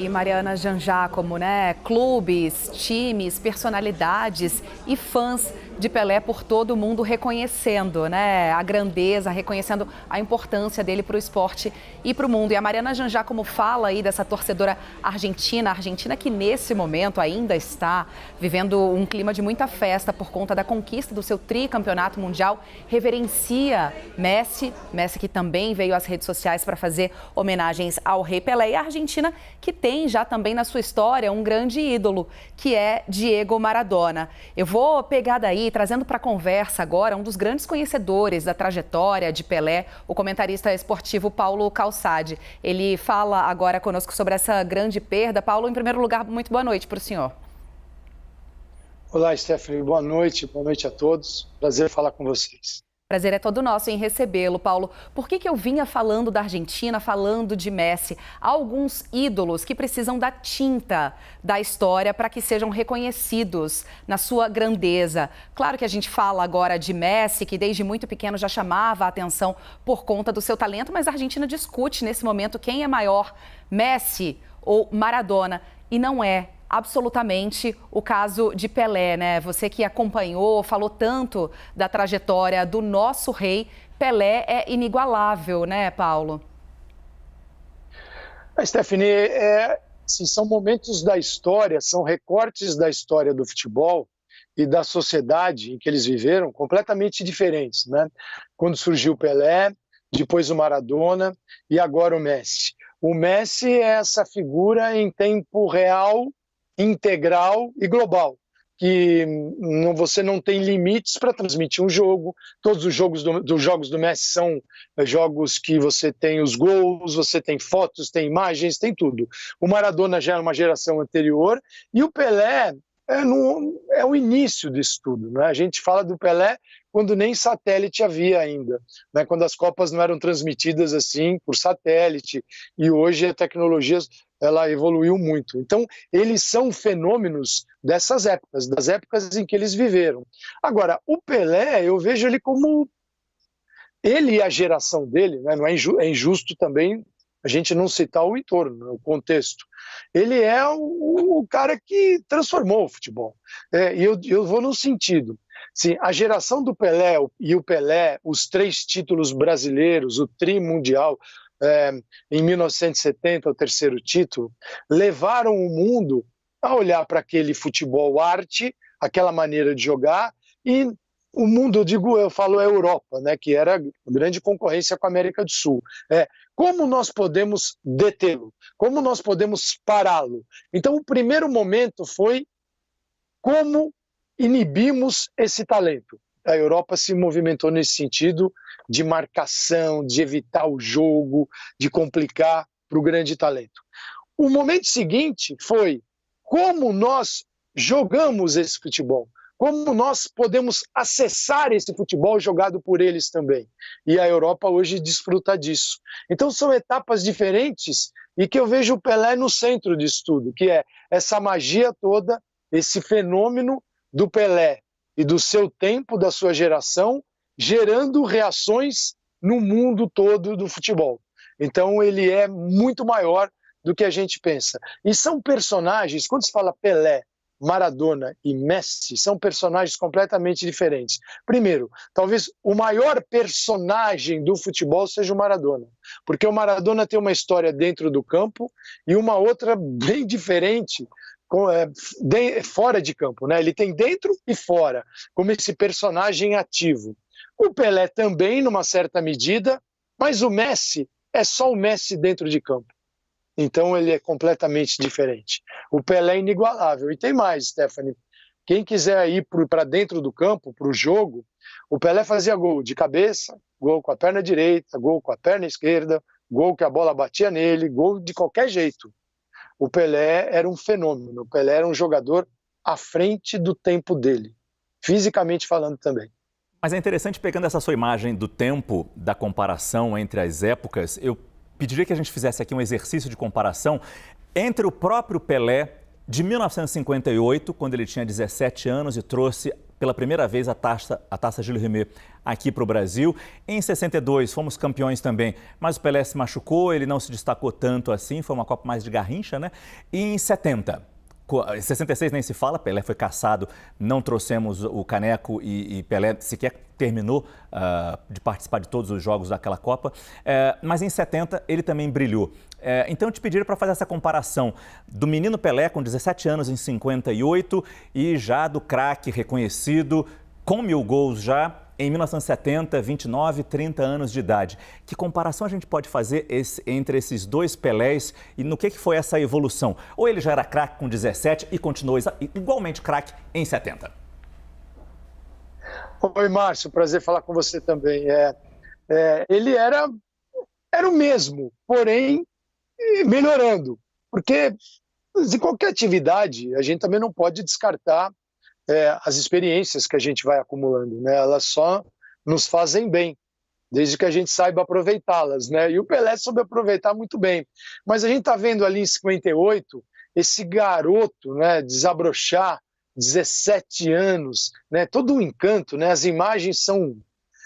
E Mariana Jangiacomo, né? Clubes, times, personalidades e fãs de Pelé por todo o mundo reconhecendo, né, a grandeza, reconhecendo a importância dele para o esporte e para o mundo. E a Mariana Jangiacomo fala aí dessa torcedora argentina, que nesse momento ainda está vivendo um clima de muita festa por conta da conquista do seu tricampeonato mundial, reverencia Messi que também veio às redes sociais para fazer homenagens ao Rei Pelé, e a Argentina que tem já também na sua história um grande ídolo, que é Diego Maradona. Eu vou pegar daí, trazendo para a conversa agora um dos grandes conhecedores da trajetória de Pelé, o comentarista esportivo Paulo Calçade. Ele fala agora conosco sobre essa grande perda. Paulo, em primeiro lugar, muito boa noite para o senhor. Olá, Stephanie, boa noite a todos. Prazer falar com vocês. Prazer é todo nosso em recebê-lo, Paulo. Por que eu vinha falando da Argentina, falando de Messi? Há alguns ídolos que precisam da tinta da história para que sejam reconhecidos na sua grandeza. Claro que a gente fala agora de Messi, que desde muito pequeno já chamava a atenção por conta do seu talento, mas a Argentina discute nesse momento quem é maior, Messi ou Maradona, e não é absolutamente o caso de Pelé, né? Você que acompanhou, falou tanto da trajetória do nosso rei, Pelé é inigualável, né, Paulo? Stephanie, assim, são momentos da história, são recortes da história do futebol e da sociedade em que eles viveram completamente diferentes, né? Quando surgiu o Pelé, depois o Maradona e agora o Messi. O Messi é essa figura em tempo real, integral e global, que você não tem limites para transmitir um jogo. Todos os jogos do Messi são jogos que você tem os gols, você tem fotos, tem imagens, tem tudo. O Maradona já é uma geração anterior e o Pelé é o início disso tudo, né? A gente fala do Pelé quando nem satélite havia ainda, né? Quando as Copas não eram transmitidas assim por satélite, e hoje a tecnologia ela evoluiu muito. Então, eles são fenômenos dessas épocas, das épocas em que eles viveram. Agora, o Pelé, eu vejo ele como ele e a geração dele, né? Não é injusto também a gente não citar o entorno, né, o contexto. Ele é o cara que transformou o futebol. E eu vou num sentido. Sim, a geração do Pelé e o Pelé, os 3 títulos brasileiros, o tri mundial, em 1970, o 3º título, levaram o mundo a olhar para aquele futebol arte, aquela maneira de jogar, e o mundo, eu falo a Europa, né, que era grande concorrência com a América do Sul. Como nós podemos detê-lo? Como nós podemos pará-lo? Então, o primeiro momento foi como inibimos esse talento. A Europa se movimentou nesse sentido de marcação, de evitar o jogo, de complicar para o grande talento. O momento seguinte foi como nós jogamos esse futebol, como nós podemos acessar esse futebol jogado por eles também. E a Europa hoje desfruta disso. Então são etapas diferentes e que eu vejo o Pelé no centro disso tudo, que é essa magia toda, esse fenômeno do Pelé e do seu tempo, da sua geração, gerando reações no mundo todo do futebol. Então ele é muito maior do que a gente pensa. E são personagens, quando se fala Pelé, Maradona e Messi, são personagens completamente diferentes. Primeiro, talvez o maior personagem do futebol seja o Maradona, porque o Maradona tem uma história dentro do campo e uma outra bem diferente fora de campo, né? Ele tem dentro e fora, como esse personagem ativo. O Pelé também, numa certa medida, mas o Messi é só o Messi dentro de campo. Então ele é completamente diferente. O Pelé é inigualável. E tem mais, Stephanie. Quem quiser ir para dentro do campo, para o jogo, o Pelé fazia gol de cabeça, gol com a perna direita, gol com a perna esquerda, gol que a bola batia nele, gol de qualquer jeito. O Pelé era um fenômeno. O Pelé era um jogador à frente do tempo dele, fisicamente falando também. Mas é interessante, pegando essa sua imagem do tempo, da comparação entre as épocas, eu pediria que a gente fizesse aqui um exercício de comparação entre o próprio Pelé de 1958, quando ele tinha 17 anos e trouxe pela primeira vez a Taça Gilles Rimet aqui para o Brasil. Em 62 fomos campeões também, mas o Pelé se machucou, ele não se destacou tanto assim, foi uma Copa mais de garrincha, né? E em 70... Em 66 nem se fala, Pelé foi cassado, não trouxemos o caneco e Pelé sequer terminou de participar de todos os jogos daquela Copa, mas em 70 ele também brilhou. Então eu te pediria para fazer essa comparação do menino Pelé com 17 anos em 58 e já do craque reconhecido, com 1000 gols já, em 1970, 29, 30 anos de idade. Que comparação a gente pode fazer entre esses dois Pelés e no que foi essa evolução? Ou ele já era craque com 17 e continuou igualmente craque em 70? Oi, Márcio, prazer falar com você também. Ele era o mesmo, porém melhorando, porque em qualquer atividade a gente também não pode descartar as experiências que a gente vai acumulando, né? Elas só nos fazem bem, desde que a gente saiba aproveitá-las, né? E o Pelé soube aproveitar muito bem. Mas a gente está vendo ali em 58 esse garoto, né, desabrochar, 17 anos, né? Todo um encanto, né? As imagens são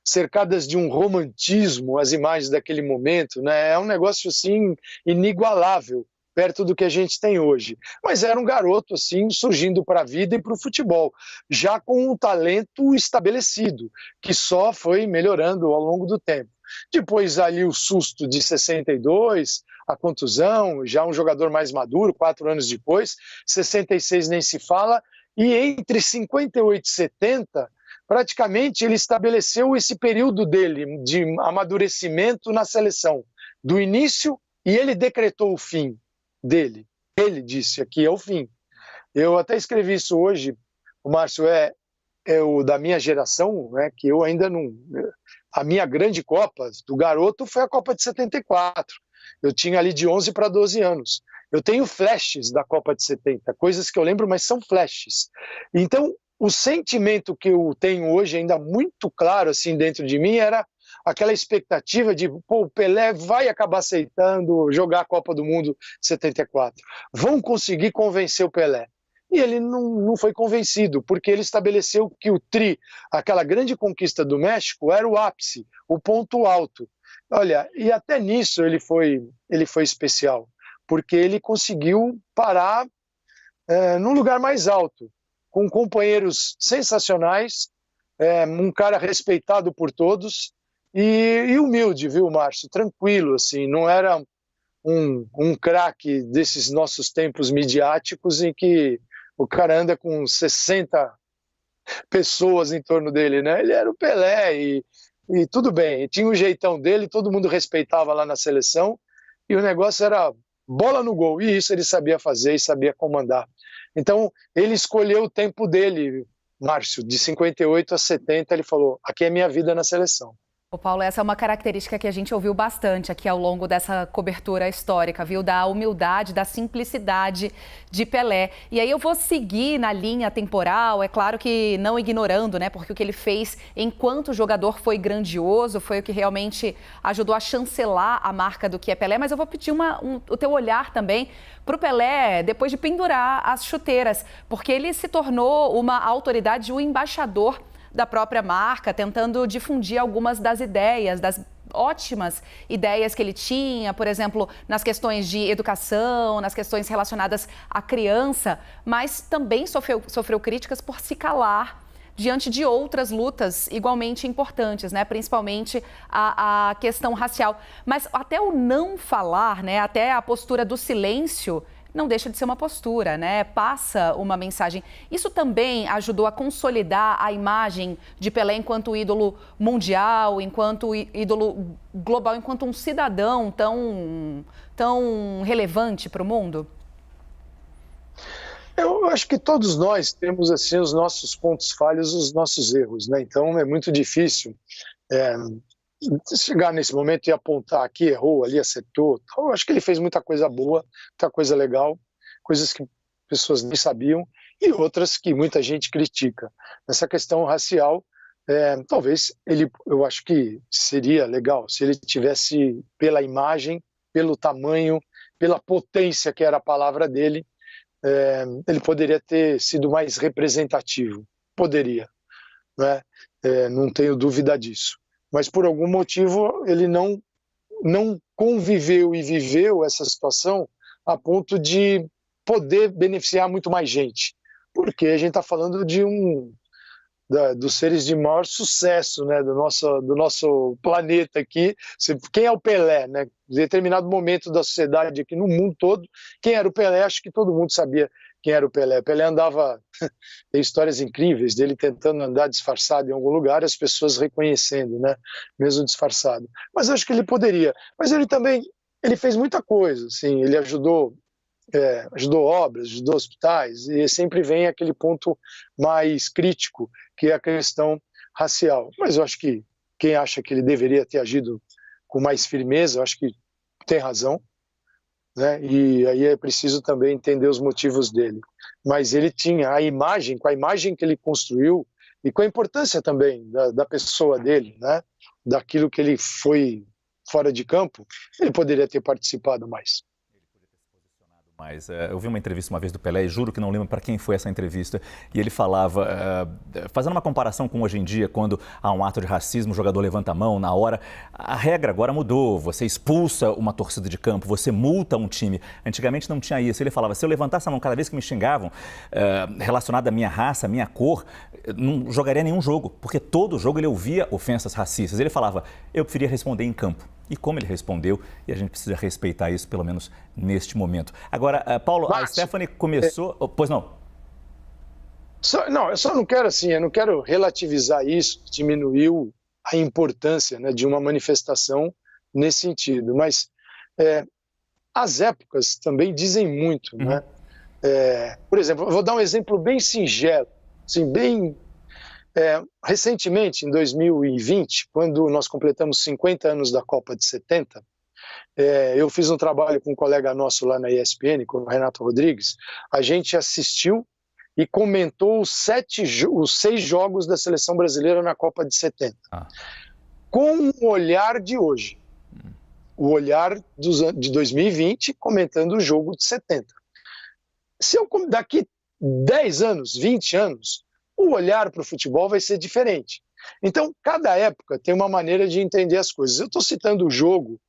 cercadas de um romantismo, as imagens daquele momento, né? É um negócio assim inigualável perto do que a gente tem hoje. Mas era um garoto assim surgindo para a vida e para o futebol, já com um talento estabelecido, que só foi melhorando ao longo do tempo. Depois ali o susto de 62, a contusão, já um jogador mais maduro, 4 anos depois, 66 nem se fala, e entre 58 e 70, praticamente ele estabeleceu esse período dele de amadurecimento na seleção, do início, e ele decretou o fim dele. Ele disse, aqui é o fim. Eu até escrevi isso hoje, o Márcio é o da minha geração, né, que eu ainda não... A minha grande Copa do garoto foi a Copa de 74. Eu tinha ali de 11 para 12 anos. Eu tenho flashes da Copa de 70, coisas que eu lembro, mas são flashes. Então, o sentimento que eu tenho hoje, ainda muito claro assim dentro de mim, era aquela expectativa de, pô, o Pelé vai acabar aceitando jogar a Copa do Mundo 74. Vão conseguir convencer o Pelé. E ele não foi convencido, porque ele estabeleceu que o aquela grande conquista do México, era o ápice, o ponto alto. Olha, e até nisso ele foi especial, porque ele conseguiu parar num lugar mais alto, com companheiros sensacionais, um cara respeitado por todos e humilde, viu, Márcio? Tranquilo, assim, não era um craque desses nossos tempos midiáticos em que o cara anda com 60 pessoas em torno dele, né? Ele era o Pelé e tudo bem, tinha o jeitão dele, todo mundo respeitava lá na seleção e o negócio era bola no gol, e isso ele sabia fazer e sabia comandar. Então, ele escolheu o tempo dele, Márcio, de 58 a 70, ele falou, aqui é minha vida na seleção. Ô Paulo, essa é uma característica que a gente ouviu bastante aqui ao longo dessa cobertura histórica, viu? Da humildade, da simplicidade de Pelé. E aí eu vou seguir na linha temporal, é claro que não ignorando, né? Porque o que ele fez enquanto jogador foi grandioso, foi o que realmente ajudou a chancelar a marca do que é Pelé. Mas eu vou pedir o teu olhar também para o Pelé, depois de pendurar as chuteiras, porque ele se tornou uma autoridade, um embaixador da própria marca, tentando difundir algumas das ideias, das ótimas ideias que ele tinha, por exemplo, nas questões de educação, nas questões relacionadas à criança, mas também sofreu críticas por se calar diante de outras lutas igualmente importantes, né? Principalmente a questão racial. Mas até o não falar, né? Até a postura do silêncio, não deixa de ser uma postura, né? Passa uma mensagem. Isso também ajudou a consolidar a imagem de Pelé enquanto ídolo mundial, enquanto ídolo global, enquanto um cidadão tão relevante para o mundo? Eu acho que todos nós temos assim os nossos pontos falhos, os nossos erros, né? Então é muito difícil chegar nesse momento e apontar aqui, errou, ali acertou. Então, eu acho que ele fez muita coisa boa, muita coisa legal, coisas que pessoas nem sabiam e outras que muita gente critica. Nessa questão racial, talvez eu acho que seria legal se ele tivesse, pela imagem, pelo tamanho, pela potência que era a palavra dele, ele poderia ter sido mais representativo. Poderia. né? Não tenho dúvida disso. Mas por algum motivo ele não conviveu e viveu essa situação a ponto de poder beneficiar muito mais gente. Porque a gente está falando de dos seres de maior sucesso, né, do nosso planeta aqui. Quem é o Pelé, né? Em determinado momento da sociedade aqui no mundo todo, quem era o Pelé? Acho que todo mundo sabia quem era o Pelé. Pelé andava, tem histórias incríveis dele tentando andar disfarçado em algum lugar, as pessoas reconhecendo, né, mesmo disfarçado. Mas acho que ele poderia. Mas ele fez muita coisa, assim, ele ajudou obras, ajudou hospitais, e sempre vem aquele ponto mais crítico, que é a questão racial. Mas eu acho que quem acha que ele deveria ter agido com mais firmeza, eu acho que tem razão, né? E aí é preciso também entender os motivos dele. Mas ele tinha a imagem, com a imagem que ele construiu, e com a importância também da pessoa dele, né? Daquilo que ele foi fora de campo, ele poderia ter participado mais. Mas eu vi uma entrevista uma vez do Pelé, e juro que não lembro para quem foi essa entrevista, e ele falava, fazendo uma comparação com hoje em dia, quando há um ato de racismo, o jogador levanta a mão na hora. A regra agora mudou, você expulsa uma torcida de campo, você multa um time. Antigamente não tinha isso. Ele falava, se eu levantasse a mão cada vez que me xingavam, relacionado à minha raça, à minha cor, não jogaria nenhum jogo, porque todo jogo ele ouvia ofensas racistas. Ele falava, eu preferia responder em campo. E como ele respondeu, e a gente precisa respeitar isso, pelo menos neste momento. Agora, Paulo, a Stephanie começou... Pois não? Eu só não quero, assim, eu não quero relativizar isso, diminuiu a importância, né, de uma manifestação nesse sentido. Mas as épocas também dizem muito, né? Por exemplo, eu vou dar um exemplo bem singelo, assim, bem... recentemente, em 2020, quando nós completamos 50 anos da Copa de 70, eu fiz um trabalho com um colega nosso lá na ESPN, com o Renato Rodrigues. A gente assistiu e comentou os 6 jogos da seleção brasileira na Copa de 70, com o olhar de hoje, o olhar de 2020, comentando o jogo de 70. Se eu daqui 10 anos, 20 anos, o olhar para o futebol vai ser diferente. Então, cada época tem uma maneira de entender as coisas. Eu estou citando o jogo,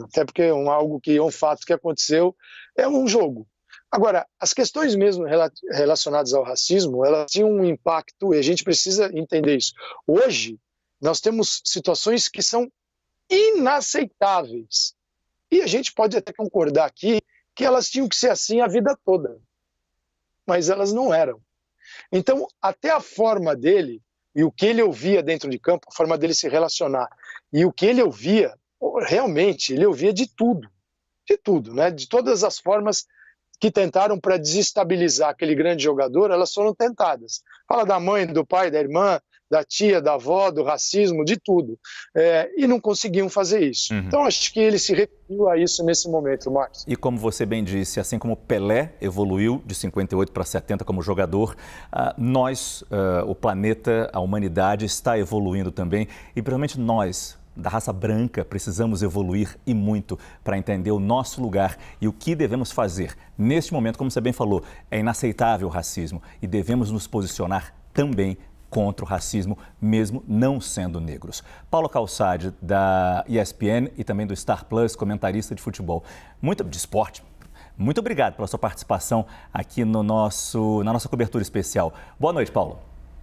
até porque é um fato que aconteceu, é um jogo. Agora, as questões mesmo relacionadas ao racismo, elas tinham um impacto, e a gente precisa entender isso. Hoje, nós temos situações que são inaceitáveis. E a gente pode até concordar aqui que elas tinham que ser assim a vida toda. Mas elas não eram. Então, até a forma dele e o que ele ouvia dentro de campo, a forma dele se relacionar, e o que ele ouvia, realmente, ele ouvia de tudo, né? De todas as formas que tentaram para desestabilizar aquele grande jogador, elas foram tentadas. Fala da mãe, do pai, da irmã, da tia, da avó, do racismo, de tudo. E não conseguiam fazer isso. Então, acho que ele se referiu a isso nesse momento, Marcos. E como você bem disse, assim como Pelé evoluiu de 58 para 70 como jogador, nós, o planeta, a humanidade está evoluindo também. E, principalmente nós, da raça branca, precisamos evoluir e muito para entender o nosso lugar e o que devemos fazer. Neste momento, como você bem falou, é inaceitável o racismo e devemos nos posicionar também contra o racismo, mesmo não sendo negros. Paulo Calçade, da ESPN e também do Star Plus, comentarista de futebol, de esporte. Muito obrigado pela sua participação aqui na nossa cobertura especial. Boa noite, Paulo.